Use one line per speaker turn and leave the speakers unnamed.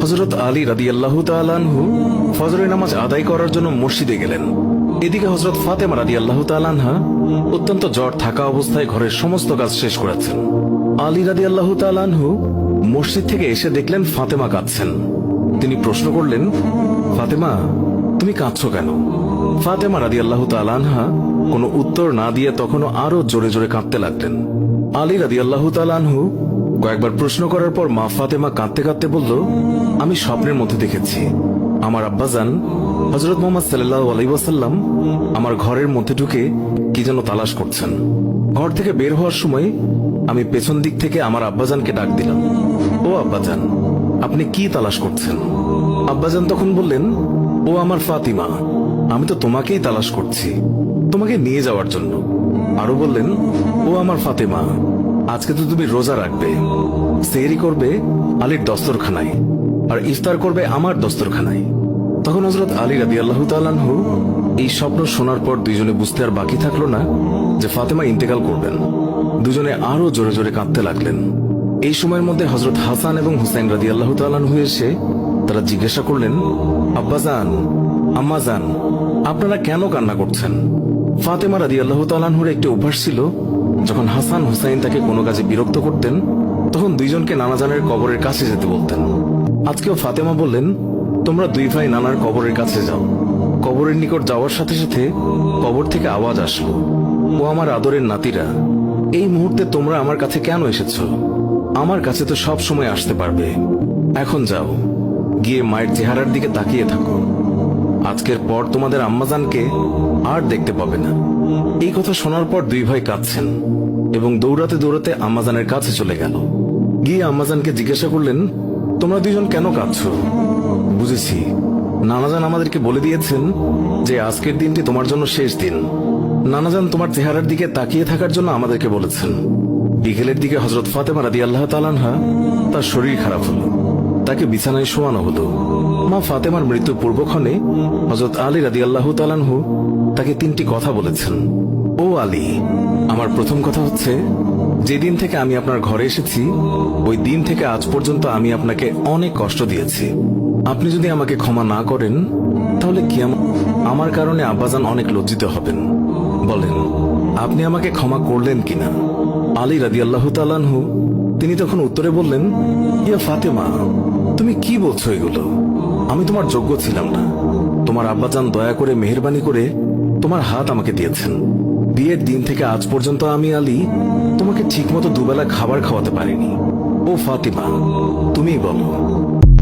হযরত আলী রাদিয়াল্লাহু তাআলা আনহু ফজরের নামাজ আদায় করার জন্য মসজিদে গেলেন। এদিকে হযরত ফাতেমা রাদিয়াল্লাহু তাআলা আনহা অত্যন্ত জ্বর থাকা অবস্থায় ঘরের সমস্ত কাজ শেষ করেছেন। আলী রাদিয়াল্লাহু তাআলা আনহু মসজিদ থেকে এসে দেখলেন ফাতেমা কাঁদছেন। তিনি প্রশ্ন করলেন, ফাতেমা, তুমি কাঁদছো কেন? ফাতেমা রাদিয়াল্লাহু তাআলা আনহা কোনো উত্তর না দিয়ে তখনও আরো জোরে জোরে কাঁদতে লাগলেন। আলী রাদিয়াল্লাহু তাআলা আনহু কয়েকবার প্রশ্ন করার পর মা ফাতেমা কাঁদতে কাঁদতে বলল, আমি স্বপ্নের মধ্যে দেখেছি আমার আব্বাজান হযরত মুহাম্মদ সাল্লাল্লাহু আলাইহি ওয়াসাল্লাম আমার ঘরের মধ্যে ঢুকে কি যেন তালাশ করছেন। ঘর থেকে বের হওয়ার সময় আমি পেছন দিক থেকে আমার আব্বাজানকে ডাক দিলাম, ও আব্বাজান, আপনি কি তালাশ করছেন? আব্বাজান তখন বললেন, ও আমার ফাতিমা, আমি তো তোমাকেই তালাশ করছি, তোমাকে নিয়ে যাওয়ার জন্য। আরো বললেন, ও আমার ফাতেমা, আজকে তো তুমি রোজা রাখবে, সেহরি করবে আলীর দস্তরখানায় আর ইফতার করবে আমার দস্তরখানায়। তখন হযরত আলী রাদিয়াল্লাহু তাআলা আনহু এই স্বপ্ন শোনার পর দুইজনে বুঝতে আর বাকি থাকলো না যে ফাতেমা ইন্তেকাল করবেন। দুজনে আরো জোরে জোরে কাঁদতে লাগলেন। এই সময়ের মধ্যে হযরত হাসান এবং হুসাইন রাদিয়াল্লাহু তাআলা আনহু এসে তারা জিজ্ঞাসা করলেন, আব্বাজান, আম্মাজান, আপনারা কেন কান্না করছেন? ফাতেমা রাদিয়াল্লাহু তাআলা আনহুর একটি অভ্যাস ছিল, যখন হাসান হুসাইন তাকে কোনো কাজে বিরক্ত করতেন তখন দুইজনকে নানাজানের কবরের কাছে যেতে বলতেন। আজকেও ফাতেমা বললেন, তোমরা দুই ভাই নানার কবরের কাছে যাও। কবরের নিকট যাওয়ার সাথে সাথে কবর থেকে আওয়াজ আসলো, ও আমার আদরের নাতিরা, এই মুহূর্তে তোমরা আমার কাছে কেন এসেছো? আমার কাছে তো সব সময় আসতে পারবে। এখন যাও, গিয়ে মায়ের চেহারার দিকে তাকিয়ে থাকো। আজকের পর তোমাদের আম্মাজানকে আর দেখতে পাবে না। এই কথা শোনার পর দুই ভাই কাঁদছেন এবং দৌড়াতে দৌড়াতে আম্মাজানের কাছে চলে গেল। গিয়ে আম্মাজানকে জিজ্ঞাসা করলেন, তোমরা দুইজন কেন কাঁদছো? বুঝেছি, নানাজান আমাদেরকে বলে দিয়েছেন যে আজকের দিনটি তোমার জন্য শেষ দিন। নানাজান তোমার চেহারার দিকে তাকিয়ে থাকার জন্য আমাদেরকে বলেছেন। বিকেলের দিকে হযরত ফাতেমা রাদিয়াল্লাহু তাআলা আনহা তার শরীর খারাপ হলো, তাকে বিছানায় শোয়ানো হলো। মা ফাতেমার মৃত্যুর পূর্বক্ষণে হযরত আলী রাদিয়াল্লাহু তাআলা আনহু তাকে তিনটি কথা বলেছেন। ও আলী, আমার প্রথম কথা হচ্ছে, যেদিন থেকে আমি আপনার ঘরে এসেছি ওই দিন থেকে আজ পর্যন্ত আমি আপনাকে অনেক কষ্ট দিয়েছি। আপনি যদি আমাকে ক্ষমা না করেন তাহলে কি আমার কারণে আব্বাজান অনেক লজ্জিত হবেন। বলেন, আপনি আমাকে ক্ষমা করলেন কিনা? আলী রাদিয়াল্লাহু তাআলা আনহু তিনি তখন উত্তরে বললেন, ইয়া ফাতেমা, তুমি কি বলছো এগুলো? আমি তোমার যোগ্য ছিলাম না। তোমার আব্বাজান দয়া করে মেহেরবানি করে তোমার হাত আমাকে দিয়েছেন। বিয়ের দিন থেকে আজ পর্যন্ত আমি আলী তোমাকে ঠিকমতো দুবেলা খাবার খাওয়াতে পারিনি। ও ফাতিমা, তুমিই বলো,